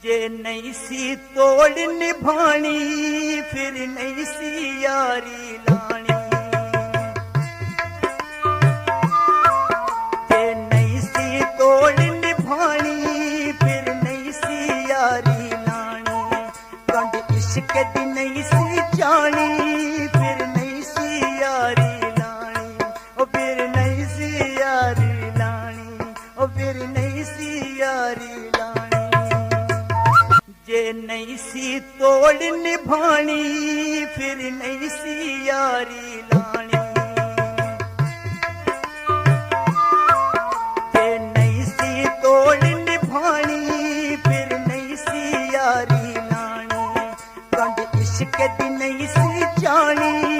जे नहीं सी तोड़ निभानी फिर नहीं सी यारी लानी। जे नहीं सी तोड़ निभानी फिर नहीं सी यारी लानी। कंड इश्क दी नहीं सी जानी फिर नहीं सी यारी लानी। ओ फिर नहीं सी यारी लानी। ओ फिर नहीं सी यारी लानी। जे नहीं सी तोड़ निभानी फिर नहीं सी यारी लानी। जे नहीं सी तोड़ निभानी फिर नहीं सी यारी लानी। कंड इश्क दी नहीं सी जानी